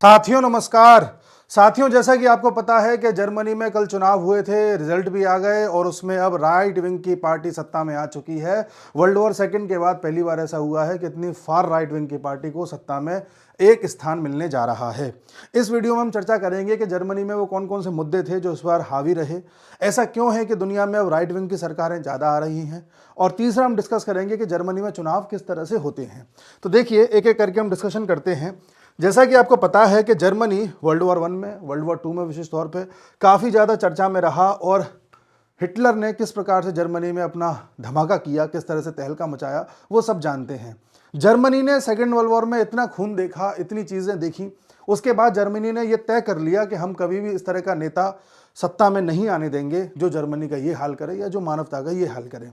साथियों नमस्कार। साथियों, जैसा कि आपको पता है कि जर्मनी में कल चुनाव हुए थे, रिजल्ट भी आ गए और उसमें अब राइट विंग की पार्टी सत्ता में आ चुकी है। वर्ल्ड वॉर सेकंड के बाद पहली बार ऐसा हुआ है कि इतनी फार राइट विंग की पार्टी को सत्ता में एक स्थान मिलने जा रहा है। इस वीडियो में हम चर्चा करेंगे कि जर्मनी में वो कौन कौन से मुद्दे थे जो इस बार हावी रहे, ऐसा क्यों है कि दुनिया में अब राइट विंग की सरकारें ज़्यादा आ रही हैं, और तीसरा हम डिस्कस करेंगे कि जर्मनी में चुनाव किस तरह से होते हैं। तो देखिए, एक एक करके हम डिस्कशन करते हैं। जैसा कि आपको पता है कि जर्मनी वर्ल्ड वॉर वन में, वर्ल्ड वॉर टू में विशेष तौर पे काफ़ी ज़्यादा चर्चा में रहा, और हिटलर ने किस प्रकार से जर्मनी में अपना धमाका किया, किस तरह से तहलका मचाया, वो सब जानते हैं। जर्मनी ने सेकेंड वर्ल्ड वॉर में इतना खून देखा, इतनी चीज़ें देखी, उसके बाद जर्मनी ने यह तय कर लिया कि हम कभी भी इस तरह का नेता सत्ता में नहीं आने देंगे जो जर्मनी का ये हाल करे या जो मानवता का ये हाल करे।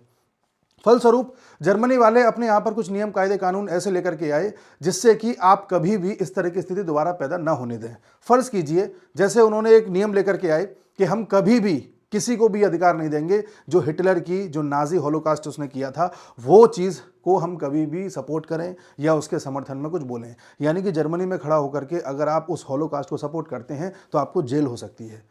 फलस्वरूप जर्मनी वाले अपने यहाँ पर कुछ नियम कायदे कानून ऐसे लेकर के आए जिससे कि आप कभी भी इस तरह की स्थिति दोबारा पैदा ना होने दें। फर्ज कीजिए, जैसे उन्होंने एक नियम लेकर के आए कि हम कभी भी किसी को भी अधिकार नहीं देंगे जो हिटलर की जो नाजी होलोकास्ट उसने किया था वो चीज़ को हम कभी भी सपोर्ट करें या उसके समर्थन में कुछ बोलें। यानी कि जर्मनी में खड़ा होकर के अगर आप उस होलोकास्ट को सपोर्ट करते हैं तो आपको जेल हो सकती है।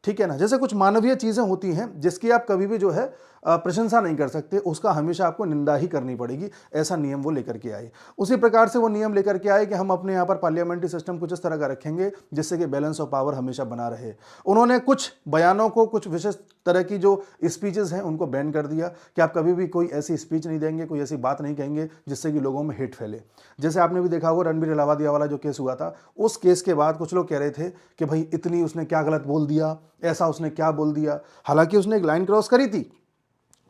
ठीक है ना। जैसे कुछ मानवीय चीज़ें होती हैं जिसकी आप कभी भी जो है प्रशंसा नहीं कर सकते, उसका हमेशा आपको निंदा ही करनी पड़ेगी। ऐसा नियम वो लेकर के आए। उसी प्रकार से वो नियम लेकर के आए कि हम अपने यहाँ पर पार्लियामेंट्री सिस्टम कुछ इस तरह का रखेंगे जिससे कि बैलेंस ऑफ पावर हमेशा बना रहे। उन्होंने कुछ बयानों को, कुछ विशेष तरह की जो स्पीचेस हैं उनको बैन कर दिया कि आप कभी भी कोई ऐसी स्पीच नहीं देंगे, कोई ऐसी बात नहीं कहेंगे जिससे कि लोगों में हेट फैले। जैसे आपने भी देखा होगा रणबीर इलाहाबादिया वाला जो केस हुआ था, उस केस के बाद कुछ लोग कह रहे थे कि भाई इतनी उसने क्या गलत बोल दिया, ऐसा उसने क्या बोल दिया। हालांकि उसने एक लाइन क्रॉस करी थी,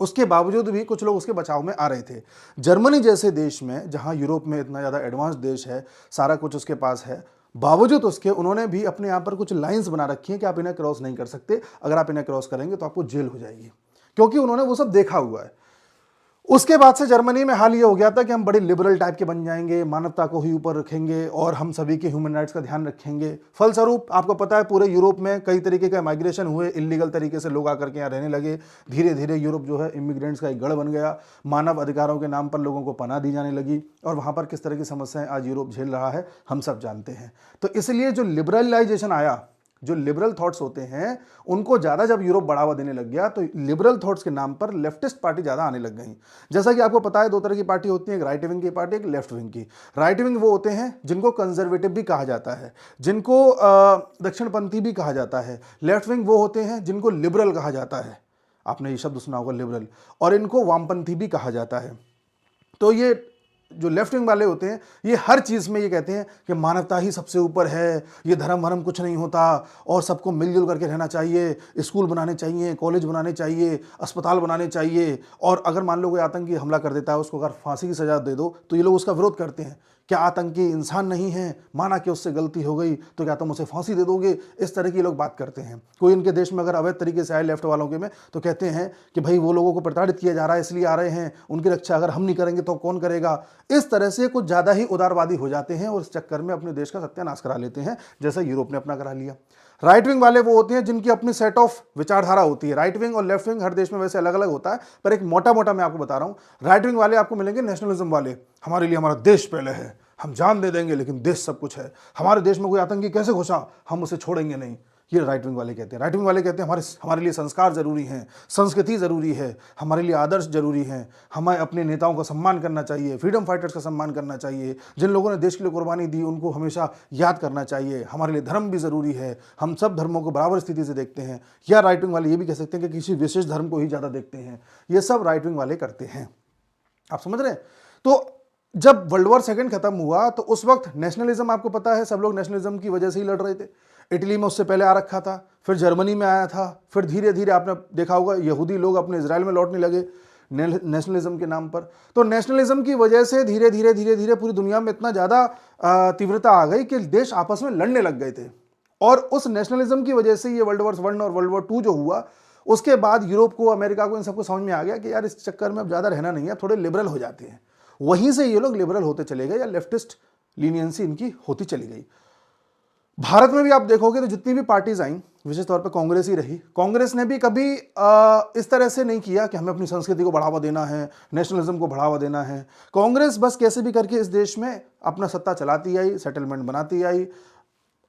उसके बावजूद भी कुछ लोग उसके बचाव में आ रहे थे। जर्मनी जैसे देश में, जहां यूरोप में इतना ज़्यादा एडवांस देश है, सारा कुछ उसके पास है, बावजूद उसके उन्होंने भी अपने यहाँ पर कुछ लाइंस बना रखी हैं कि आप इन्हें क्रॉस नहीं कर सकते, अगर आप इन्हें क्रॉस करेंगे तो आपको जेल हो जाएगी, क्योंकि उन्होंने वो सब देखा हुआ है। उसके बाद से जर्मनी में हाल ये हो गया था कि हम बड़े लिबरल टाइप के बन जाएंगे, मानवता को ही ऊपर रखेंगे और हम सभी के ह्यूमन राइट्स का ध्यान रखेंगे। फलस्वरूप आपको पता है पूरे यूरोप में कई तरीके का माइग्रेशन हुए, इलीगल तरीके से लोग आकर के यहाँ रहने लगे। धीरे धीरे यूरोप जो है इमिग्रेंट्स का एक गढ़ बन गया। मानव अधिकारों के नाम पर लोगों को पनाह दी जाने लगी, और वहाँ पर किस तरह की समस्याएं आज यूरोप झेल रहा है हम सब जानते हैं। तो इसलिए जो लिबरलाइजेशन आया, जो लिबरल थॉट्स होते हैं उनको ज़्यादा जब यूरोप बढ़ावा देने लग गया तो लिबरल थॉट्स के नाम पर लेफ्टिस्ट पार्टी ज़्यादा आने लग गई। जैसा कि आपको पता है दो तरह की पार्टी होती है, एक राइट विंग की पार्टी, एक लेफ्ट विंग की। राइट विंग वो होते हैं जिनको कंजर्वेटिव भी कहा जाता है, जिनको दक्षिणपंथी भी कहा जाता है। लेफ्ट विंग वो होते हैं जिनको लिबरल कहा जाता है, आपने ये शब्द सुना होगा लिबरल, और इनको वामपंथी भी कहा जाता है। तो ये जो लेफ्ट विंग वाले होते हैं ये हर चीज़ में ये कहते हैं कि मानवता ही सबसे ऊपर है, ये धर्म वरम कुछ नहीं होता, और सबको मिलजुल करके रहना चाहिए, स्कूल बनाने चाहिए, कॉलेज बनाने चाहिए, अस्पताल बनाने चाहिए, और अगर मान लो कोई आतंकी हमला कर देता है उसको अगर फांसी की सज़ा दे दो तो ये लोग उसका विरोध करते हैं। क्या आतंकी इंसान नहीं है? माना कि उससे गलती हो गई तो क्या तुम उसे फांसी दे दोगे? इस तरह की लोग बात करते हैं। कोई इनके देश में अगर अवैध तरीके से आए लेफ्ट वालों के में तो कहते हैं कि भाई वो लोगों को प्रताड़ित किया जा रहा है इसलिए आ रहे हैं, उनकी रक्षा अगर हम नहीं करेंगे तो कौन करेगा? इस तरह से कुछ ज़्यादा ही उदारवादी हो जाते हैं और इस चक्कर में अपने देश का सत्यानाश करा लेते हैं, जैसा यूरोप ने अपना करा लिया। राइट विंग वाले वो होते हैं जिनकी अपनी सेट ऑफ विचारधारा होती है। राइट विंग और लेफ्ट विंग हर देश में वैसे अलग अलग होता है, पर एक मोटा मोटा मैं आपको बता रहा हूँ। राइट विंग वाले आपको मिलेंगे नेशनलिज्म वाले, हमारे लिए हमारा देश पहले है, हम जान दे देंगे लेकिन देश सब कुछ है, हमारे देश में कोई आतंकी कैसे घुसा हम उसे छोड़ेंगे नहीं। ये राइट विंग वाले कहते हैं। राइट विंग वाले कहते हैं हमारे लिए संस्कार जरूरी हैं, संस्कृति जरूरी है, हमारे लिए आदर्श जरूरी हैं, हमें अपने नेताओं का सम्मान करना चाहिए, फ्रीडम फाइटर्स का सम्मान करना चाहिए, जिन लोगों ने देश के लिए कुर्बानी दी उनको हमेशा याद करना चाहिए, हमारे लिए धर्म भी जरूरी है, हम सब धर्मों को बराबर स्थिति से देखते हैं। या राइट विंग वाले ये भी कह सकते हैं कि किसी विशेष धर्म को ही ज़्यादा देखते हैं। ये सब राइट विंग वाले करते हैं। आप समझ रहे हैं? तो जब वर्ल्ड वॉर सेकंड खत्म हुआ तो उस वक्त नेशनलिज्म, आपको पता है सब लोग नेशनलिज्म की वजह से ही लड़ रहे थे। इटली में उससे पहले आ रखा था, फिर जर्मनी में आया था, फिर धीरे धीरे आपने देखा होगा यहूदी लोग अपने इजराइल में लौटने लगे नेशनलिज्म के नाम पर। तो नेशनलिज्म की वजह से धीरे धीरे धीरे धीरे पूरी दुनिया में इतना ज़्यादा तीव्रता आ गई कि देश आपस में लड़ने लग गए थे, और उस नेशनलिज्म की वजह से ये वर्ल्ड वॉर वन और वर्ल्ड वॉर टू जो हुआ, उसके बाद यूरोप को, अमेरिका को, इन सबको समझ में आ गया कि यार इस चक्कर में अब ज़्यादा रहना नहीं है, थोड़े लिबरल हो जाते हैं। वहीं से ये लोग लिबरल होते चले गए, या लेफ्टिस्ट लीनियंसी इनकी होती चली गई। भारत में भी आप देखोगे तो जितनी भी पार्टीज आई, विशेष तौर पे कांग्रेस ही रही, कांग्रेस ने भी कभी इस तरह से नहीं किया कि हमें अपनी संस्कृति को बढ़ावा देना है, नेशनलिज्म को बढ़ावा देना है। कांग्रेस बस कैसे भी करके इस देश में अपना सत्ता चलाती आई, सेटलमेंट बनाती आई,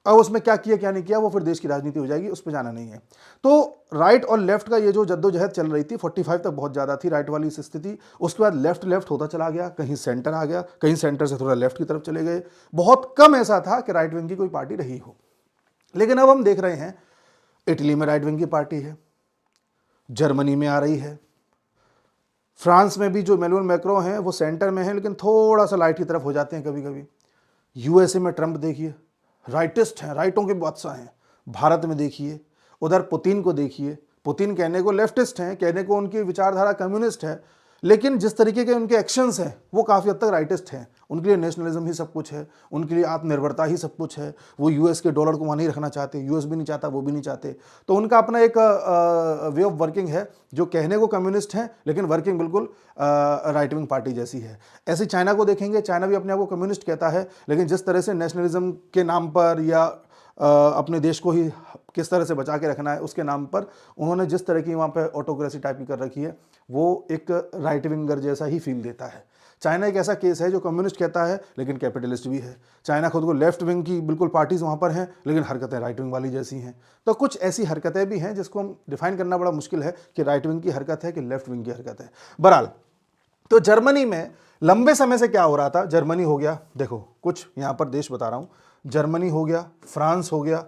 अब उसमें क्या किया क्या नहीं किया वो फिर देश की राजनीति हो जाएगी, उस पर जाना नहीं है। तो राइट और लेफ्ट का ये जो जद्दोजहद चल रही थी 45 तक बहुत ज़्यादा थी राइट वाली स्थिति, उसके बाद लेफ्ट लेफ्ट होता चला गया, कहीं सेंटर आ गया, कहीं सेंटर से थोड़ा लेफ्ट की तरफ चले गए, बहुत कम ऐसा था कि राइट विंग की कोई पार्टी रही हो। लेकिन अब हम देख रहे हैं इटली में राइट विंग की पार्टी है, जर्मनी में आ रही है, फ्रांस में भी जो इमैनुअल मैक्रों हैं वो सेंटर में है लेकिन थोड़ा सा लाइट की तरफ हो जाते हैं कभी कभी। यूएसए में ट्रंप देखिए राइटिस्ट हैं, राइटों के बादशाह हैं। भारत में देखिए उधर पुतिन को देखिए, पुतिन कहने को लेफ्टिस्ट हैं, कहने को उनकी विचारधारा कम्युनिस्ट है, लेकिन जिस तरीके के उनके एक्शंस हैं वो काफ़ी हद तक राइटिस्ट हैं। उनके लिए नेशनलिज्म ही सब कुछ है, उनके लिए आत्मनिर्भरता ही सब कुछ है। वो यूएस के डॉलर को वहाँ नहीं रखना चाहते, यूएस भी नहीं चाहता, वो भी नहीं चाहते। तो उनका अपना एक वे ऑफ वर्किंग है जो कहने को कम्युनिस्ट हैं लेकिन वर्किंग बिल्कुल राइट विंग पार्टी जैसी है। ऐसे चाइना को देखेंगे, चाइना भी अपने आप को कम्युनिस्ट कहता है लेकिन जिस तरह से नेशनलिज्म के नाम पर या अपने देश को ही किस तरह से बचा के रखना है उसके नाम पर उन्होंने जिस तरह की वहाँ पे ऑटोक्रेसी टाइप की कर रखी है वो एक राइट विंगर जैसा ही फील देता है। चाइना एक ऐसा केस है जो कम्युनिस्ट कहता है लेकिन कैपिटलिस्ट भी है। चाइना खुद को लेफ्ट विंग की बिल्कुल पार्टीज वहाँ पर हैं लेकिन हरकतें राइट विंग वाली जैसी हैं। तो कुछ ऐसी हरकतें भी हैं जिसको हम डिफाइन करना बड़ा मुश्किल है कि राइट विंग की हरकत है कि लेफ्ट विंग की हरकत है। बहरहाल तो जर्मनी में लंबे समय से क्या हो रहा था, जर्मनी हो गया, देखो कुछ यहाँ पर देश बता रहा हूँ, जर्मनी हो गया, फ्रांस हो गया,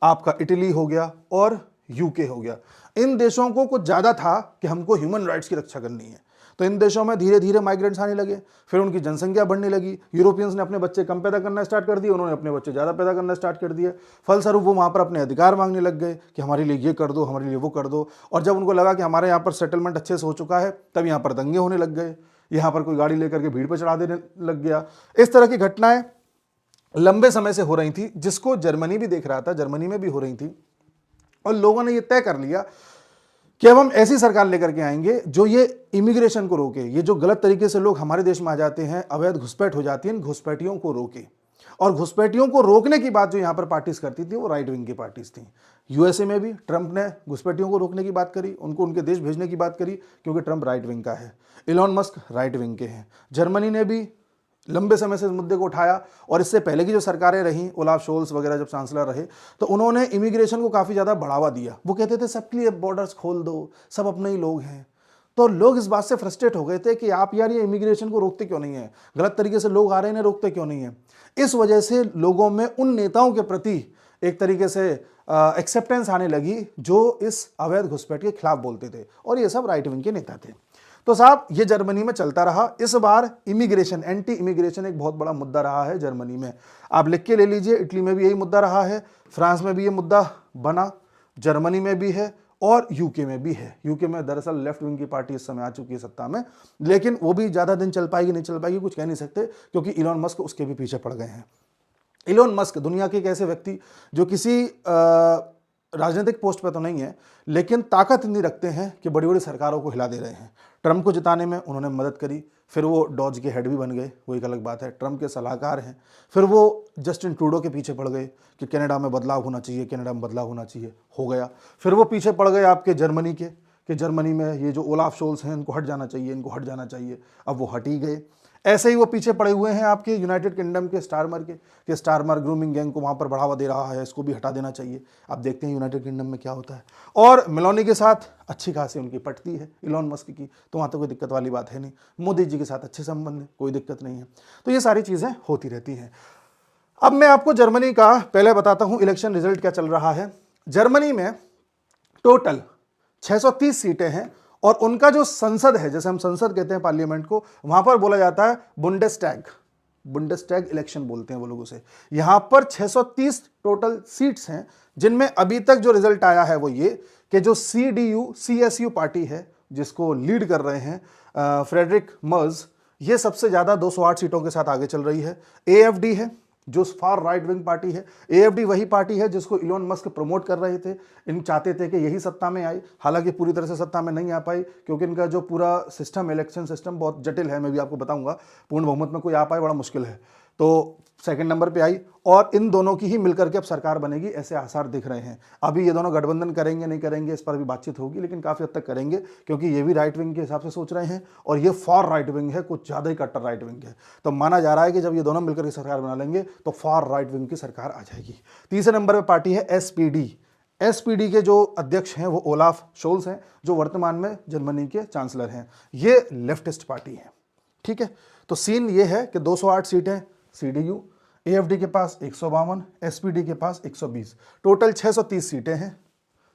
आपका इटली हो गया और यूके हो गया। इन देशों को कुछ ज़्यादा था कि हमको ह्यूमन राइट्स की रक्षा करनी है, तो इन देशों में धीरे धीरे माइग्रेंट्स आने लगे, फिर उनकी जनसंख्या बढ़ने लगी। यूरोपियंस ने अपने बच्चे कम पैदा करना स्टार्ट कर दिए, उन्होंने अपने बच्चे ज़्यादा पैदा करना स्टार्ट कर दिए। फलस्वरूप वो वहाँ पर अपने अधिकार मांगने लग गए कि हमारे लिए ये कर दो, हमारे लिए वो कर दो। और जब उनको लगा कि हमारे यहाँ पर सेटलमेंट अच्छे से हो चुका है तब यहाँ पर दंगे होने लग गए, यहाँ पर कोई गाड़ी लेकर के भीड़ पर चढ़ा देने लग गया। इस तरह की घटनाएं लंबे समय से हो रही थी जिसको जर्मनी भी देख रहा था, जर्मनी में भी हो रही थी। और लोगों ने ये तय कर लिया कि अब हम ऐसी सरकार लेकर के आएंगे जो ये इमिग्रेशन को रोके, ये जो गलत तरीके से लोग हमारे देश में आ जाते हैं, अवैध घुसपैठ हो जाती है, इन घुसपैठियों को रोके। और घुसपैठियों को रोकने की बात जो यहाँ पर पार्टीज करती थी वो राइट विंग की पार्टीज थी। यूएसए में भी ट्रंप ने घुसपैठियों को रोकने की बात करी, उनको उनके देश भेजने की बात करी क्योंकि ट्रंप राइट विंग का है। इलॉन मस्क राइट विंग के हैं। जर्मनी ने भी लंबे समय से इस मुद्दे को उठाया और इससे पहले की जो सरकारें रहीं, ओलाफ शोल्स वगैरह जब चांसलर रहे तो उन्होंने इमिग्रेशन को काफ़ी ज़्यादा बढ़ावा दिया। वो कहते थे सबके लिए बॉर्डर्स खोल दो, सब अपने ही लोग हैं। तो लोग इस बात से फ्रस्ट्रेट हो गए थे कि आप यार ये इमिग्रेशन को रोकते क्यों नहीं है, गलत तरीके से लोग आ रहे हैं रोकते क्यों नहीं है। इस वजह से लोगों में उन नेताओं के प्रति एक तरीके से एक्सेप्टेंस आने लगी जो इस अवैध घुसपैठ के खिलाफ बोलते थे, और ये सब राइट विंग के नेता थे। तो साहब ये जर्मनी में चलता रहा। इस बार इमिग्रेशन, एंटी इमिग्रेशन एक बहुत बड़ा मुद्दा रहा है जर्मनी में। आप लिख के ले लीजिए, इटली में भी यही मुद्दा रहा है, फ्रांस में भी ये मुद्दा बना, जर्मनी में भी है और यूके में भी है। यूके में दरअसल लेफ्ट विंग की पार्टी इस समय आ चुकी है सत्ता में, लेकिन वो भी ज़्यादा दिन चल पाएगी नहीं चल पाएगी कुछ कह नहीं सकते क्योंकि इलॉन मस्क उसके भी पीछे पड़ गए हैं। इलॉन मस्क दुनिया के एक ऐसे व्यक्ति जो किसी राजनीतिक पोस्ट पर तो नहीं है लेकिन ताकत इतनी रखते हैं कि बड़ी बड़ी सरकारों को हिला दे रहे हैं। ट्रंप को जिताने में उन्होंने मदद करी, फिर वो डॉज के हेड भी बन गए, वो एक अलग बात है, ट्रंप के सलाहकार हैं। फिर वो जस्टिन ट्रूडो के पीछे पड़ गए कि कनाडा में बदलाव होना चाहिए, कनाडा में बदलाव होना चाहिए, हो गया। फिर वो पीछे पड़ गए आपके जर्मनी के कि जर्मनी में ये जो ओलाफ शोल्स हैं इनको हट जाना चाहिए, इनको हट जाना चाहिए, अब वो हट ही गए। ऐसे ही वो पीछे पड़े हुए हैं आपके यूनाइटेड किंगडम के स्टारमर के कि स्टारमर ग्रूमिंग गैंग को वहाँ पर बढ़ावा दे रहा है, इसको भी हटा देना चाहिए। अब देखते हैं यूनाइटेड किंगडम में क्या होता है। और मेलोनी के साथ अच्छी खासी उनकी पटती है इलॉन मस्क की, तो वहाँ तो कोई दिक्कत वाली बात है नहीं। मोदी जी के साथ अच्छे संबंध है, कोई दिक्कत नहीं है। तो ये सारी चीज़ें होती रहती हैं। अब मैं आपको जर्मनी का पहले बताता हूँ इलेक्शन रिजल्ट क्या चल रहा है। जर्मनी में टोटल 630 सीटें हैं और उनका जो संसद है, जैसे हम संसद कहते हैं पार्लियामेंट को, वहां पर बोला जाता है बुंडेस्टैग, बुंडेस्टैग इलेक्शन बोलते हैं वो लोग उसे। यहां पर 630 टोटल सीट्स हैं जिनमें अभी तक जो रिजल्ट आया है वो ये कि जो CSU पार्टी है जिसको लीड कर रहे हैं फ्रेडरिक मर्ज, ये सबसे ज्यादा 208 सीटों के साथ आगे चल रही है। AFD है जो फार राइट विंग पार्टी है। AFD वही पार्टी है जिसको इलॉन मस्क प्रमोट कर रहे थे, इन चाहते थे कि यही सत्ता में आए, हालांकि पूरी तरह से सत्ता में नहीं आ पाई क्योंकि इनका जो पूरा सिस्टम, इलेक्शन सिस्टम बहुत जटिल है, मैं भी आपको बताऊंगा, पूर्ण बहुमत में कोई आ पाए बड़ा मुश्किल है। तो सेकंड नंबर पे आई, और इन दोनों की ही मिलकर के अब सरकार बनेगी, ऐसे आसार दिख रहे हैं। अभी ये दोनों गठबंधन करेंगे नहीं करेंगे इस पर भी बातचीत होगी, लेकिन काफ़ी हद तक करेंगे, क्योंकि ये भी राइट विंग के हिसाब से सोच रहे हैं और ये फॉर राइट विंग है, कुछ ज़्यादा ही कट्टर राइट विंग है। तो माना जा रहा है कि जब ये दोनों मिलकर के सरकार बना लेंगे तो फॉर राइट विंग की सरकार आ जाएगी। तीसरे नंबर पर पार्टी है एसपीडी। एसपीडी के जो अध्यक्ष हैं वो ओलाफ शोल्स हैं, जो वर्तमान में जर्मनी के चांसलर हैं। ये लेफ्टिस्ट पार्टी है, ठीक है। तो सीन ये है कि 208 सीटें सीडीयू, एएफडी के पास 152, एसपीडी के पास 120, टोटल 630 सीटें हैं।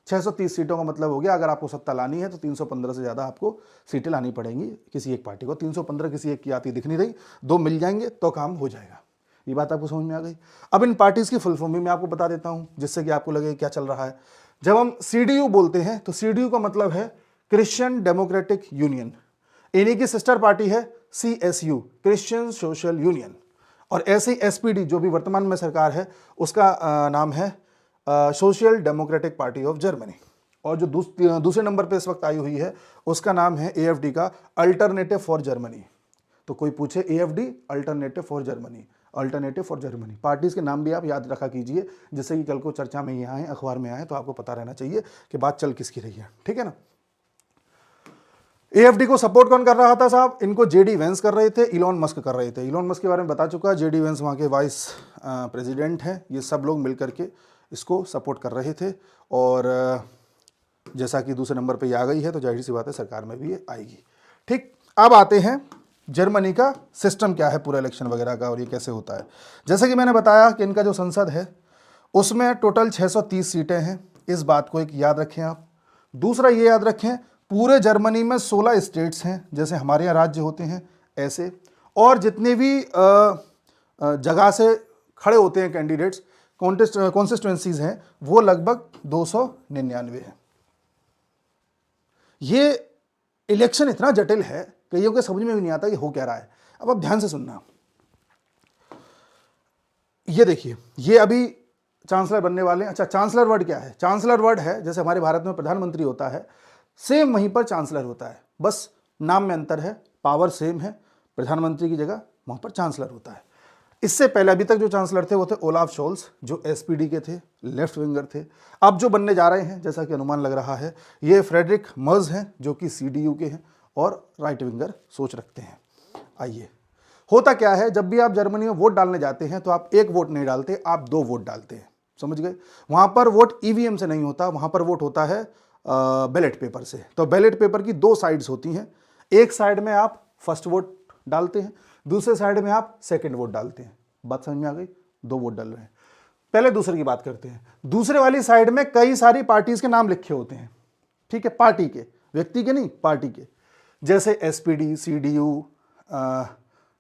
630 सीटों का मतलब हो गया, अगर आपको सत्ता लानी है तो 315 से ज़्यादा आपको सीटें लानी पड़ेंगी किसी एक पार्टी को। 315 किसी एक की आती दिख नहीं रही, 2 मिल जाएंगे तो काम हो जाएगा। ये बात आपको समझ में आ गई। अब इन पार्टीज़ की फुल फॉर्म भी मैं आपको बता देता हूँ, जिससे कि आपको लगे क्या चल रहा है। जब हम सीडीयू बोलते हैं तो सीडीयू का मतलब है क्रिश्चियन डेमोक्रेटिक यूनियन, इन्हीं की सिस्टर पार्टी है सीएसयू, क्रिश्चियन सोशल यूनियन। और ऐसे ही एसपीडी जो भी वर्तमान में सरकार है उसका नाम है social democratic party of Germany. और जो दूसरे नंबर पे इस वक्त आई हुई है उसका नाम है एएफडी का, अल्टरनेटिव फॉर जर्मनी। तो कोई पूछे AfD alternative for Germany, alternative for Germany. Parties के नाम भी आप याद रखा कीजिए, जिससे कि कल को चर्चा में ये आए, अखबार में आए, तो आपको पता रहना चाहिए कि बात चल किसकी रही है, ठीक है ना। एएफडी को सपोर्ट कौन कर रहा था साहब? इनको जेडी वेंस कर रहे थे, इलॉन मस्क कर रहे थे। इलॉन मस्क के बारे में बता चुका है, जेडी वेंस वहाँ के वाइस प्रेसिडेंट हैं। ये सब लोग मिलकर के इसको सपोर्ट कर रहे थे। और जैसा कि दूसरे नंबर पे ये आ गई है तो जाहिर सी बात है सरकार में भी ये आएगी। ठीक, अब आते हैं जर्मनी का सिस्टम क्या है पूरा इलेक्शन वगैरह का और ये कैसे होता है। जैसे कि मैंने बताया कि इनका जो संसद है उसमें टोटल 630 सीटें हैं, इस बात को एक याद रखें आप। दूसरा ये याद रखें, पूरे जर्मनी में 16 स्टेट्स हैं, जैसे हमारे यहाँ राज्य होते हैं ऐसे, और जितने भी जगह से खड़े होते हैं कैंडिडेट्स, कॉन्स्टिट्यूएंसीज हैं, वो लगभग 299 हैं। ये इलेक्शन इतना जटिल है कईयों के समझ में भी नहीं आता ये हो क्या रहा है। अब आप ध्यान से सुनना, ये देखिए, ये अभी चांसलर बनने वाले हैं। अच्छा, चांसलर वर्ड क्या है? चांसलर वर्ड है जैसे हमारे भारत में प्रधानमंत्री होता है, सेम वहीं पर चांसलर होता है, बस नाम में अंतर है, पावर सेम है, प्रधानमंत्री की जगह वहां पर चांसलर होता है। इससे पहले अभी तक जो चांसलर थे वो थे ओलाफ शोल्स, जो एसपीडी के थे, लेफ्ट विंगर थे। अब जो बनने जा रहे हैं, जैसा कि अनुमान लग रहा है, ये फ्रेडरिक मर्ज हैं, जो कि सीडीयू के हैं और राइट विंगर सोच रखते हैं। आइए, होता क्या है, जब भी आप जर्मनी में वोट डालने जाते हैं तो आप एक वोट नहीं डालते, आप 2 वोट डालते हैं, समझ गए। वहां पर वोट ईवीएम से नहीं होता, वहां पर वोट होता है बैलेट पेपर से। तो बैलेट पेपर की 2 साइड्स होती हैं, एक साइड में आप फर्स्ट वोट डालते हैं, दूसरे साइड में आप सेकंड वोट डालते हैं। बात समझ में आ गई? 2 वोट डाल रहे हैं। पहले दूसरे की बात करते हैं। दूसरे वाली साइड में कई सारी पार्टीज के नाम लिखे होते हैं, ठीक है, पार्टी के, व्यक्ति के नहीं, पार्टी के, जैसे एसपीडी, सीडीयू,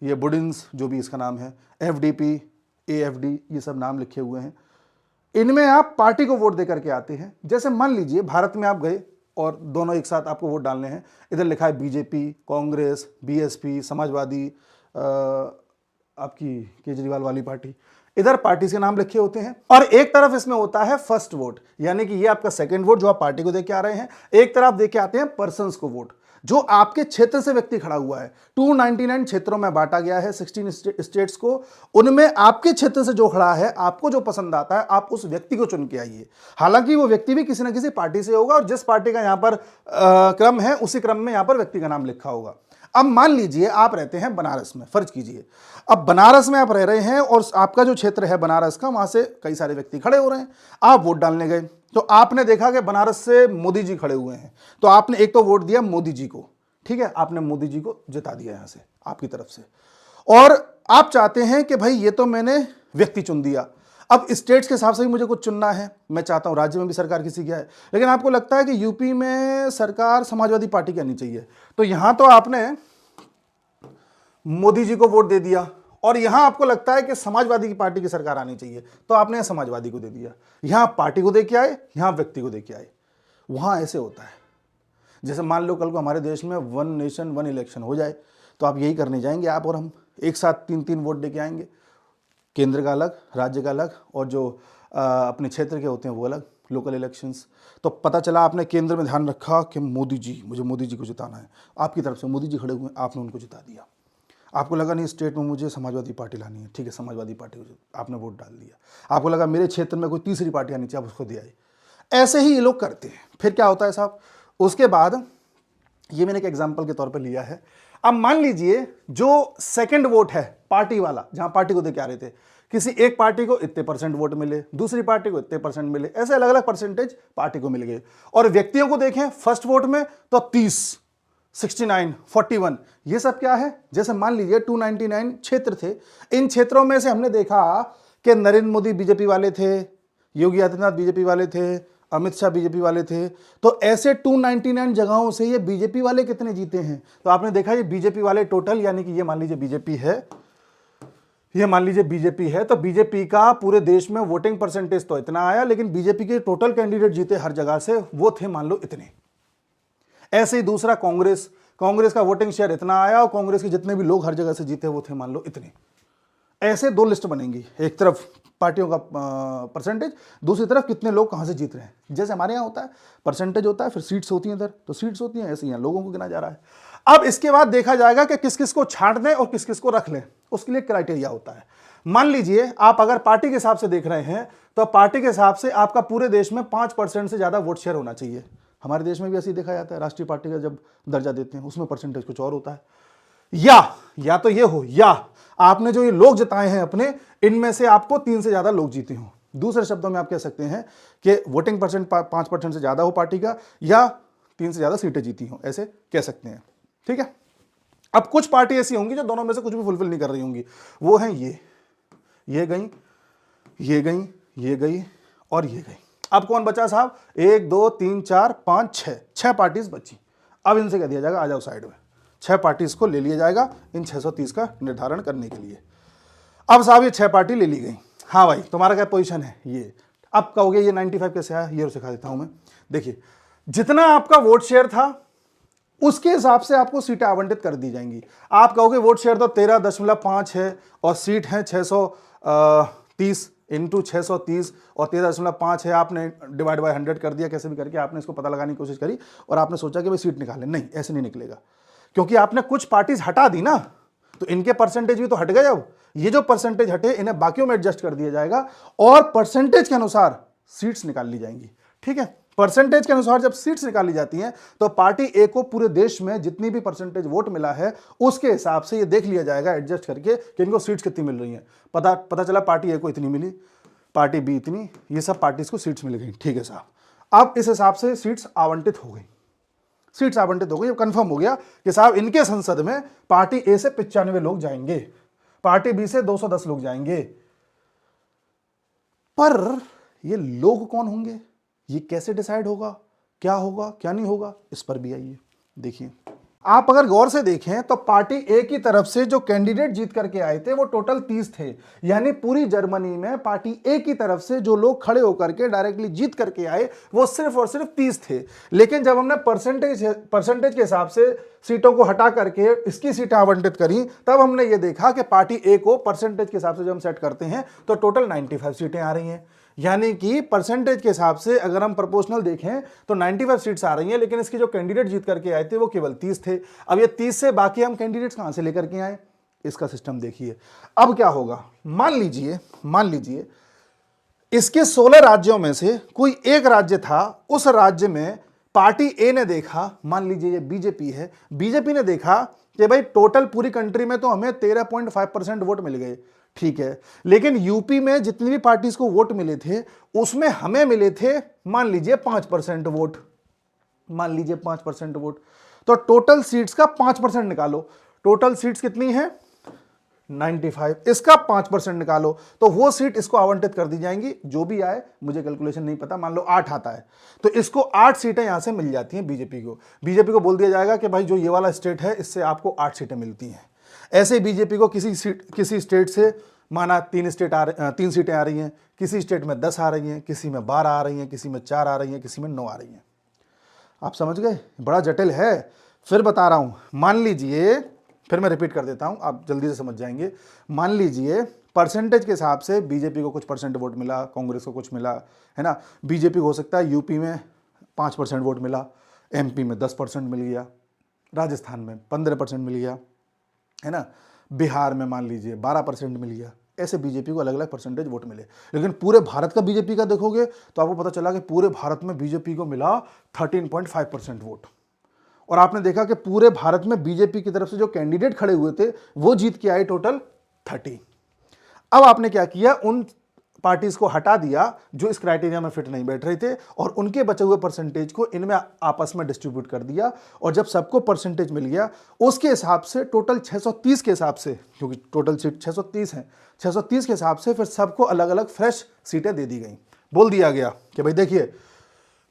ये बुडिन्स जो भी इसका नाम है, एफडीपी, एएफडी, ये सब नाम लिखे हुए हैं। इनमें आप पार्टी को वोट देकर के आते हैं। जैसे मान लीजिए भारत में आप गए और दोनों एक साथ आपको वोट डालने हैं, इधर लिखा है बीजेपी, कांग्रेस, बीएसपी, समाजवादी, आपकी केजरीवाल वाली पार्टी, इधर पार्टी के नाम लिखे होते हैं। और एक तरफ इसमें होता है फर्स्ट वोट, यानी कि ये आपका सेकंड वोट जो आप पार्टी को देके आ रहे हैं। एक तरफ देके आते हैं पर्सन्स को वोट, जो आपके क्षेत्र से व्यक्ति खड़ा हुआ है। 299 क्षेत्रों में बांटा गया है, 16 स्टेट्स को। उनमें आपके क्षेत्र से जो खड़ा है, आपको जो पसंद आता है, आप उस व्यक्ति को चुन के आइए। हालांकि वो व्यक्ति भी किसी ना किसी पार्टी से होगा और जिस पार्टी का यहां पर क्रम है उसी क्रम में यहां पर व्यक्ति का नाम लिखा होगा। अब मान लीजिए आप रहते हैं बनारस में, फर्ज कीजिए अब बनारस में आप रह रहे हैं और आपका जो क्षेत्र है बनारस का, वहां से कई सारे व्यक्ति खड़े हो रहे हैं। आप वोट डालने गए तो आपने देखा कि बनारस से मोदी जी खड़े हुए हैं, तो आपने एक तो वोट दिया मोदी जी को, ठीक है, आपने मोदी जी को जिता दिया यहां से आपकी तरफ से। और आप चाहते हैं कि भाई ये तो मैंने व्यक्ति चुन दिया, अब स्टेट्स के हिसाब से भी मुझे कुछ चुनना है, मैं चाहता हूं राज्य में भी सरकार किसी की है, लेकिन आपको लगता है कि यूपी में सरकार समाजवादी पार्टी की आनी चाहिए, तो यहां तो आपने मोदी जी को वोट दे दिया। और यहां आपको लगता है कि समाजवादी की पार्टी की सरकार आनी चाहिए, तो आपने समाजवादी को दे दिया। यहां पार्टी को दे के आए, यहां व्यक्ति को दे के आए। वहां ऐसे होता है, जैसे मान लो कल को हमारे देश में 1 नेशन 1 इलेक्शन हो जाए, तो आप यही करने जाएंगे, आप और हम एक साथ 3-3 वोट दे के आएंगे, केंद्र का अलग, राज्य का अलग, और जो अपने क्षेत्र के होते हैं वो अलग, लोकल इलेक्शंस। तो पता चला आपने केंद्र में ध्यान रखा कि मोदी जी, मुझे मोदी जी को जिताना है, आपकी तरफ से मोदी जी खड़े हुए, आपने उनको जिता दिया। आपको लगा नहीं स्टेट में मुझे समाजवादी पार्टी लानी है, ठीक है, समाजवादी पार्टी को आपने वोट डाल दिया। आपको लगा मेरे क्षेत्र में कोई तीसरी पार्टी आनी चाहिए, आप उसको दे आई। ऐसे ही ये लोग करते हैं। फिर क्या होता है साहब, उसके बाद ये मैंने एक एग्जाम्पल के तौर पर लिया है। अब मान लीजिए जो सेकंड वोट है पार्टी वाला, जहां पार्टी को दे के आ रहे थे, किसी एक पार्टी को इतने % वोट मिले, दूसरी पार्टी को इतने % मिले, ऐसे अलग अलग परसेंटेज पार्टी को मिल गए। और व्यक्तियों को देखें फर्स्ट वोट में तो 30, 69, 41, ये सब क्या है, जैसे मान लीजिए 299 क्षेत्र थे। इन क्षेत्रों में से हमने देखा कि नरेंद्र मोदी बीजेपी वाले थे, योगी आदित्यनाथ बीजेपी वाले थे, अमित शाह बीजेपी वाले थे। तो ऐसे 299 जगहों से ये बीजेपी वाले कितने जीते हैं, तो आपने देखा ये बीजेपी वाले टोटल, यानी कि ये मान लीजिए बीजेपी है, ये मान लीजिए बीजेपी है, तो बीजेपी का पूरे देश में वोटिंग परसेंटेज तो इतना आया, लेकिन बीजेपी के टोटल कैंडिडेट जीते हर जगह से वो थे मान लो इतने। ऐसे ही दूसरा कांग्रेस का वोटिंग शेयर इतना आया और कांग्रेस के जितने भी लोग हर जगह से जीते वो थे मान लो इतने। ऐसे दो लिस्ट बनेंगी, एक तरफ पार्टियों का परसेंटेज, दूसरी तरफ कितने लोग कहां से जीत रहे हैं। जैसे हमारे यहाँ होता है परसेंटेज होता है, फिर सीट्स होती हैं, इधर तो सीट्स होती हैं, ऐसे यहाँ लोगों को गिना जा रहा है। अब इसके बाद देखा जाएगा कि किस किस को छांट दें और किस किस को रख लें, उसके लिए क्राइटेरिया होता है। मान लीजिए आप अगर पार्टी के हिसाब से देख रहे हैं तो पार्टी के हिसाब से आपका पूरे देश में 5% से ज्यादा वोट शेयर होना चाहिए। हमारे देश में भी ऐसे ही देखा जाता है, राष्ट्रीय पार्टी का जब दर्जा देते हैं उसमें परसेंटेज कुछ और होता है। या तो ये हो, या आपने जो ये लोग जिताए हैं अपने, इनमें से आपको 3 से ज्यादा लोग जीते हो। दूसरे शब्दों में आप कह सकते हैं कि वोटिंग परसेंट 5% से ज्यादा हो पार्टी का, या 3 से ज्यादा सीटें जीती हो, ऐसे कह सकते हैं। ठीक है। अब कुछ पार्टी ऐसी होंगी जो दोनों में से कुछ भी फुलफिल नहीं कर रही होंगी, वो हैं ये गई, ये गई, ये गई और ये गई। अब कौन बचा साहब, 1 2 3 4 5 6 पार्टीज बची। अब इनसे कह दिया जाएगा आ जाओ साइड में, 6 पार्टीज को ले लिया जाएगा इन 630 का निर्धारण करने के लिए। अब साहब ये 6 पार्टी ले ली गई। हाँ भाई तुम्हारा क्या पोजीशन है ये। अब कहोगे ये 95 कैसे आया, ये सिखा देता हूं मैं। देखिए जितना आपका वोट शेयर था उसके हिसाब से आपको सीटें आवंटित कर दी जाएंगी। आप कहोगे वोट शेयर तो 13.5 है और सीट है 630 इंटू 630 और 13.5 है, आपने डिवाइड बाय 100 कर दिया, कैसे भी करके आपने इसको पता लगाने की कोशिश करी और आपने सोचा कि भाई सीट निकालें। नहीं, ऐसे नहीं निकलेगा, क्योंकि आपने कुछ पार्टीज हटा दी ना, तो इनके परसेंटेज भी तो हट गए। अब ये जो परसेंटेज हटे इन्हें बाकियों में एडजस्ट कर दिया जाएगा और परसेंटेज के अनुसार सीट्स निकाल ली जाएंगी। ठीक है, परसेंटेज के अनुसार जब सीट्स निकाली जाती हैं तो पार्टी ए को पूरे देश में जितनी भी परसेंटेज वोट मिला है उसके हिसाब से ये देख लिया जाएगा एडजस्ट करके कि इनको सीट्स कितनी मिल रही हैं। पता चला पार्टी ए को इतनी मिली, पार्टी बी इतनी, ये सब पार्टीज को सीट्स मिल गई। ठीक है साहब, अब इस हिसाब से सीट्स आवंटित हो गई, सीट्स आवंटित हो गई। अब कंफर्म हो गया कि साहब इनके संसद में पार्टी ए से 95 लोग जाएंगे, पार्टी बी से 210 लोग जाएंगे। पर ये लोग कौन होंगे, ये कैसे डिसाइड होगा, क्या नहीं होगा, इस पर भी आइए देखिए। आप अगर गौर से देखें तो पार्टी ए की तरफ से जो कैंडिडेट जीत करके आए थे वो टोटल 30 थे, यानी पूरी जर्मनी में पार्टी ए की तरफ से जो लोग खड़े होकर के डायरेक्टली जीत करके आए वो सिर्फ और सिर्फ 30 थे। लेकिन जब हमने परसेंटेज के हिसाब से सीटों को हटा करके इसकी सीटें आवंटित करी, तब हमने ये देखा कि पार्टी ए को परसेंटेज के हिसाब से जब हम सेट करते हैं तो टोटल 95 सीटें आ रही हैं। यानी कि परसेंटेज के हिसाब से अगर हम प्रोपोर्शनल देखें तो 95 सीट्स आ रही हैं, लेकिन इसके जो कैंडिडेट जीत करके आए थे वो केवल 30 थे। अब ये 30 से बाकी हम कैंडिडेट्स कहां से लेकर के आए, इसका सिस्टम देखिए। अब क्या होगा, मान लीजिए इसके 16 राज्यों में से कोई एक राज्य था, उस राज्य में पार्टी ए ने देखा, मान लीजिए ये बीजेपी है, बीजेपी ने देखा कि भाई टोटल पूरी कंट्री में तो हमें 13.5% वोट मिल गए, ठीक है, लेकिन यूपी में जितनी भी पार्टीज को वोट मिले थे उसमें हमें मिले थे मान लीजिए 5% वोट, मान लीजिए 5% वोट, तो टोटल सीट्स का 5% निकालो। टोटल सीट्स कितनी है 95, इसका 5% निकालो तो वो सीट इसको आवंटित कर दी जाएंगी। जो भी आए, मुझे कैलकुलेशन नहीं पता, मान लो 8 आता है तो इसको 8 सीटें यहां से मिल जाती हैं बीजेपी को बोल दिया जाएगा कि भाई जो ये वाला स्टेट है इससे आपको 8 सीटें मिलती हैं। ऐसे बीजेपी को किसी स्टेट से माना 3 सीटें आ रही हैं, किसी स्टेट में 10 आ रही हैं, किसी में 12 आ रही हैं, किसी में 4 आ रही हैं, किसी में 9 आ रही हैं। आप समझ गए, बड़ा जटिल है। फिर बता रहा हूं, मान लीजिए, फिर मैं रिपीट कर देता हूं, आप जल्दी से समझ जाएंगे। मान लीजिए परसेंटेज के हिसाब से बीजेपी को कुछ % वोट मिला, कांग्रेस को कुछ मिला, है ना। बीजेपी को हो सकता है यूपी में 5% वोट मिला, एमपी में 10% मिल गया, राजस्थान में 15% मिल गया, है ना। बिहार में मान लीजिए 12% मिल गया। ऐसे बीजेपी को अलग अलग परसेंटेज वोट मिले। लेकिन पूरे भारत का बीजेपी का देखोगे तो आपको पता चला कि पूरे भारत में बीजेपी को मिला 13.5% वोट। और आपने देखा कि पूरे भारत में बीजेपी की तरफ से जो कैंडिडेट खड़े हुए थे वो जीत के आए टोटल 30। अब आपने क्या किया, उन पार्टीज को हटा दिया जो इस क्राइटेरिया में फिट नहीं बैठ रहे थे और उनके बचे हुए परसेंटेज को इनमें आपस में डिस्ट्रीब्यूट कर दिया। और जब सबको परसेंटेज मिल गया उसके हिसाब से टोटल 630 के हिसाब से, क्योंकि टोटल सीट 630 हैं, 630 के हिसाब से फिर सबको अलग अलग फ्रेश सीटें दे दी गई। बोल दिया गया कि भाई देखिए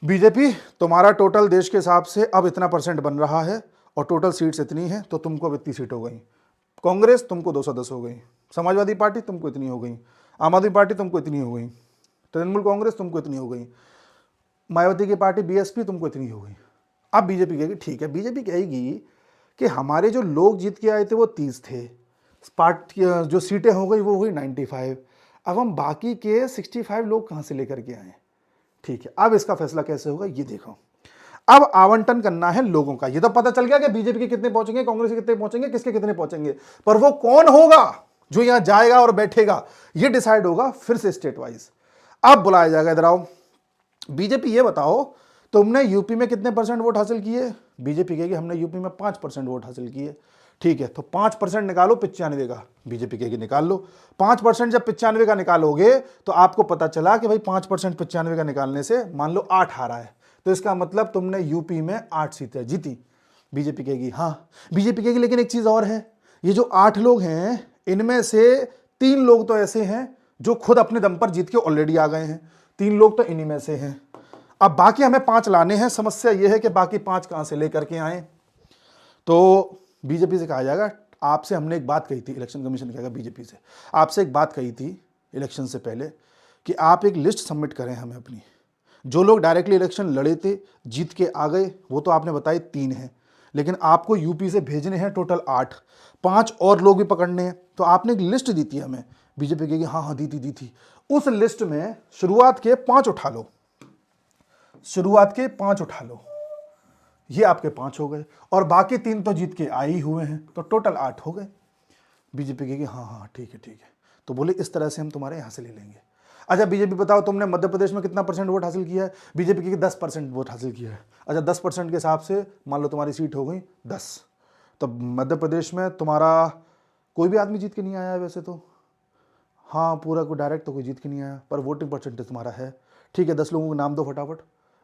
बीजेपी तुम्हारा टोटल देश के हिसाब से अब इतना परसेंट बन रहा है और टोटल सीट्स इतनी है तो तुमको अब इतनी सीट हो गई। कांग्रेस तुमको 210 हो गई, समाजवादी पार्टी तुमको इतनी हो गई, आम आदमी पार्टी तुमको इतनी हो गई, तृणमूल कांग्रेस तुमको इतनी हो गई, मायावती की पार्टी बीएसपी तुमको इतनी हो गई। अब बीजेपी कहेगी ठीक है, बीजेपी कहेगी कि हमारे जो लोग जीत के आए थे वो 30 थे, पार्टी जो सीटें हो गई वो हुई 95, अब हम बाकी के 65 लोग कहाँ से लेकर के आए। ठीक है, अब इसका फैसला कैसे होगा ये देखो। अब आवंटन करना है लोगों का। ये तो पता चल गया कि बीजेपी के कितने पहुंचेंगे, कांग्रेस के कितने पहुंचेंगे, किसके कितने पहुंचेंगे, पर वो कौन होगा जो यहां जाएगा और बैठेगा ये डिसाइड होगा फिर से स्टेट वाइज। अब बुलाया जाएगा, इधर आओ बीजेपी ये बताओ तुमने यूपी में कितने परसेंट वोट हासिल किए। बीजेपी कहेगी हमने यूपी में 5% वोट हासिल किए। ठीक है, तो 5% निकालो 95 का। बीजेपी कहेगी निकाल लो। 5% जब 95 का निकालोगे तो आपको पता चला कि भाई 5% 95 का निकालने से मान लो 8 आ रहा है, तो इसका मतलब तुमने यूपी में 8 सीटें जीती। बीजेपी कहेगी हाँ। बीजेपी कहेगी लेकिन एक चीज और है, ये जो 8 लोग हैं इनमें से 3 लोग तो ऐसे हैं जो खुद अपने दम पर जीत के ऑलरेडी आ गए हैं, 3 लोग तो इन्हीं में से हैं। अब बाकी हमें 5 लाने हैं। समस्या यह है कि बाकी 5 कहां से लेकर के आए। तो बीजेपी से कहा जाएगा आपसे हमने एक बात कही थी, इलेक्शन कमीशन कहेगा बीजेपी से आपसे एक बात कही थी इलेक्शन से पहले कि आप एक लिस्ट सबमिट करें हमें अपनी, जो लोग डायरेक्टली इलेक्शन लड़े थे जीत के आ गए वो तो आपने बताए 3 हैं, लेकिन आपको यूपी से भेजने हैं टोटल 8, 5 और लोग भी पकड़ने हैं। तो आपने एक लिस्ट दी थी हमें। बीजेपी कहेगी हाँ हाँ दी थी। उस लिस्ट में शुरुआत के 5 उठा लो, शुरुआत के 5 उठा लो, ये आपके 5 हो गए और बाकी 3 तो जीत के आए ही हुए हैं, तो टोटल 8 हो गए। बीजेपी कहेगी हाँ हाँ ठीक है। तो बोले इस तरह से हम तुम्हारे यहां से ले लेंगे। अच्छा बीजेपी बताओ तुमने मध्य प्रदेश में कितना परसेंट वोट हासिल किया है। बीजेपी की 10% वोट हासिल किया है। अच्छा 10% के हिसाब से मान लो तुम्हारी सीट हो गई 10, तो मध्य प्रदेश में तुम्हारा कोई भी आदमी जीत के नहीं आया है वैसे तो, हाँ पूरा कोई डायरेक्ट तो कोई जीत के नहीं आया, पर वोटिंग परसेंटेज तुम्हारा है। ठीक है 10 लोगों को नाम दो फटाफट,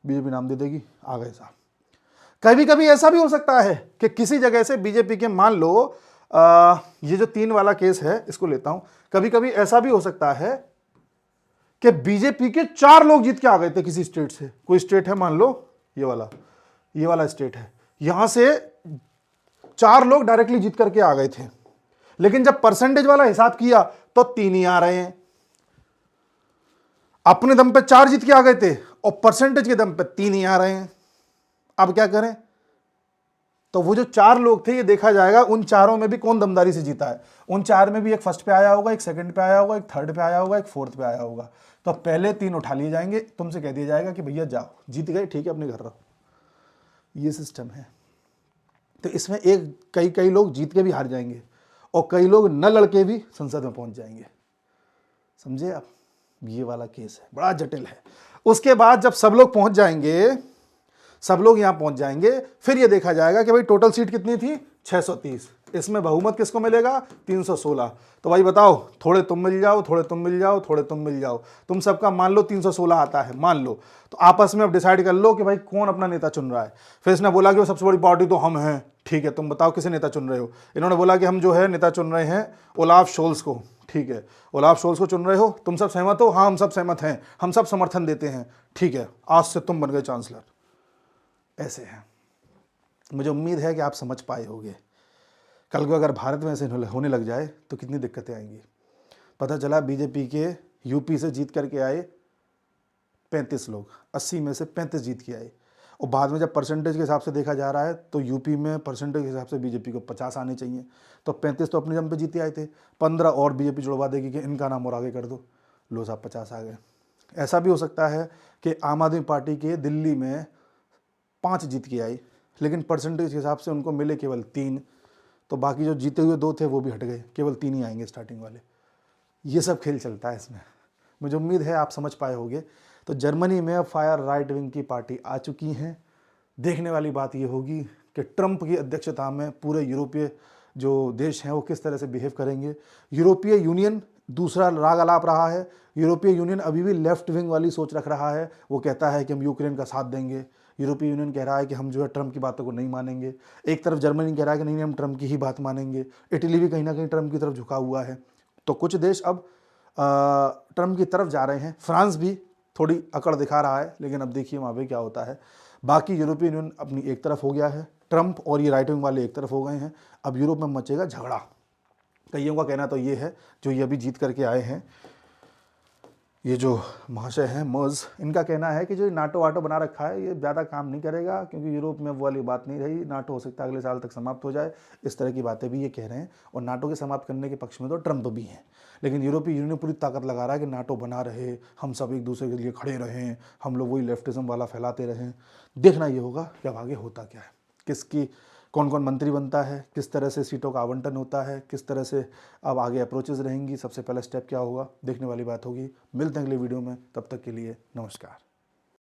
बीजेपी नाम दे देगी, आ गए साहब। कभी कभी ऐसा भी हो सकता है कि किसी जगह से बीजेपी के मान लो ये जो 3 वाला केस है इसको लेता हूं, कभी कभी ऐसा भी हो सकता है कि बीजेपी के 4 लोग जीत के आ गए थे किसी स्टेट से। कोई स्टेट है मान लो ये वाला स्टेट है, यहां से 4 लोग डायरेक्टली जीत करके आ गए थे, लेकिन जब परसेंटेज वाला हिसाब किया तो 3 ही आ रहे हैं। अपने दम पे 4 जीत के आ गए थे और परसेंटेज के दम पे 3 ही आ रहे हैं। अब क्या करें, तो वो जो 4 लोग थे ये देखा जाएगा उन चारों में भी कौन दमदारी से जीता है। उन 4 में भी एक फर्स्ट पे आया होगा, एक सेकंड पे आया होगा, एक थर्ड पे आया होगा, एक फोर्थ पे आया होगा। तो पहले 3 उठा लिए जाएंगे, तुमसे कह दिया जाएगा कि भैया जाओ जीत गए ठीक है अपने घर रहो। ये सिस्टम है। तो इसमें कई लोग जीत के भी हार जाएंगे और कई लोग न लड़के भी संसद में पहुंच जाएंगे। समझे आप, ये वाला केस है, बड़ा जटिल है। उसके बाद जब सब लोग पहुंच जाएंगे, सब लोग यहां पहुंच जाएंगे, फिर ये देखा जाएगा कि भाई टोटल सीट कितनी थी 630, इसमें बहुमत किसको मिलेगा 316। तो भाई बताओ, थोड़े तुम मिल जाओ, थोड़े तुम मिल जाओ, थोड़े तुम मिल जाओ, तुम सबका मान लो 316 आता है मान लो, तो आपस में अब डिसाइड कर लो कि भाई कौन अपना नेता चुन रहा है। फिर इसने बोला कि वो सबसे बड़ी पार्टी तो हम हैं, ठीक है तुम बताओ किसे नेता चुन रहे हो। इन्होंने बोला कि हम जो है नेता चुन रहे हैं ओलाफ शोल्स को, ठीक है ओलाफ शोल्स को चुन रहे हो, तुम सब सहमत हो, हाँ हम सब सहमत हैं, हम सब समर्थन देते हैं, ठीक है आज से तुम बन गए चांसलर। ऐसे हैं। मुझे उम्मीद है कि आप समझ पाए होंगे। कल को अगर भारत में ऐसे होने लग जाए तो कितनी दिक्कतें आएंगी। पता चला बीजेपी के यूपी से जीत करके आए 35 लोग, 80 में से 35 जीत के आए, और बाद में जब परसेंटेज के हिसाब से देखा जा रहा है तो यूपी में परसेंटेज के हिसाब से बीजेपी को 50 आने चाहिए, तो 35 तो अपने दम पे जीते आए थे, 15 और बीजेपी जुड़वा देगी कि इनका नाम और आगे कर दो, लो साहब 50 आ गए। ऐसा भी हो सकता है कि आम आदमी पार्टी के दिल्ली में 5 जीत के आई, लेकिन परसेंटेज के हिसाब से उनको मिले केवल 3, तो बाकी जो जीते हुए 2 थे वो भी हट गए, केवल 3 ही आएंगे स्टार्टिंग वाले। ये सब खेल चलता है इसमें। मुझे उम्मीद है आप समझ पाए होंगे। तो जर्मनी में अब फायर राइट विंग की पार्टी आ चुकी हैं। देखने वाली बात ये होगी कि ट्रंप की अध्यक्षता में पूरे यूरोपीय जो देश हैं वो किस तरह से बिहेव करेंगे। यूरोपीय यूनियन दूसरा राग अलाप रहा है। यूरोपीय यूनियन अभी भी लेफ्ट विंग वाली सोच रख रहा है। वो कहता है कि हम यूक्रेन का साथ देंगे। यूरोपीय यूनियन कह रहा है कि हम जो है ट्रंप की बातों को नहीं मानेंगे। एक तरफ जर्मनी कह रहा है कि नहीं हम ट्रंप की ही बात मानेंगे। इटली भी कहीं ना कहीं ट्रंप की तरफ झुका हुआ है। तो कुछ देश अब ट्रंप की तरफ जा रहे हैं। फ्रांस भी थोड़ी अकड़ दिखा रहा है, लेकिन अब देखिए वहाँ पे क्या होता है। बाकी यूरोपीय यूनियन अपनी एक तरफ हो गया है, ट्रंप और ये राइट विंग वाले एक तरफ हो गए हैं। अब यूरोप में मचेगा झगड़ा। कईयों का कहना तो ये है, जो ये अभी जीत करके आए हैं, ये जो महाशय हैं मर्ज, इनका कहना है कि जो नाटो वाटो बना रखा है ये ज़्यादा काम नहीं करेगा, क्योंकि यूरोप में वो वाली बात नहीं रही। नाटो हो सकता है अगले साल तक समाप्त हो जाए। इस तरह की बातें भी ये कह रहे हैं। और नाटो के समाप्त करने के पक्ष में तो ट्रंप भी हैं, लेकिन यूरोपीय यूनियन पूरी ताकत लगा रहा है कि नाटो बना रहे, हम सब एक दूसरे के लिए खड़े रहें, हम लोग वही लेफ्टिज्म वाला फैलाते रहें। देखना ये होगा कि अब आगे होता क्या है, किसकी कौन कौन मंत्री बनता है, किस तरह से सीटों का आवंटन होता है, किस तरह से अब आगे अप्रोचेज रहेंगी, सबसे पहला स्टेप क्या होगा, देखने वाली बात होगी। मिलते हैं अगले वीडियो में, तब तक के लिए नमस्कार।